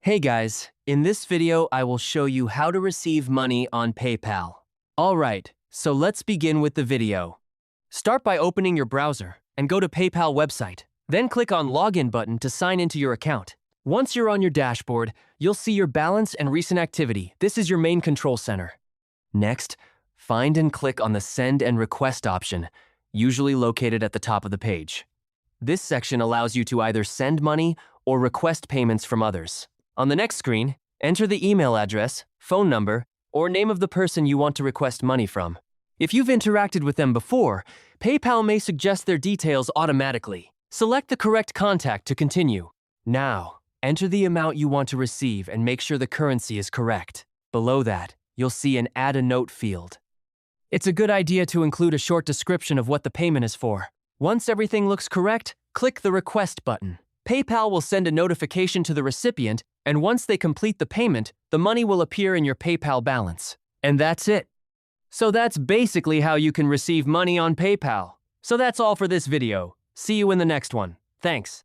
Hey guys, in this video I will show you how to receive money on PayPal. Alright, so let's begin with the video. Start by opening your browser and go to PayPal website. Then click on Login button to sign into your account. Once you're on your dashboard, you'll see your balance and recent activity. This is your main control center. Next, find and click on the Send and Request option, usually located at the top of the page. This section allows you to either send money or request payments from others. On the next screen, enter the email address, phone number, or name of the person you want to request money from. If you've interacted with them before, PayPal may suggest their details automatically. Select the correct contact to continue. Now, enter the amount you want to receive and make sure the currency is correct. Below that, you'll see an Add a Note field. It's a good idea to include a short description of what the payment is for. Once everything looks correct, click the Request button. PayPal will send a notification to the recipient, and once they complete the payment, the money will appear in your PayPal balance. And that's it. So that's basically how you can receive money on PayPal. So that's all for this video. See you in the next one. Thanks.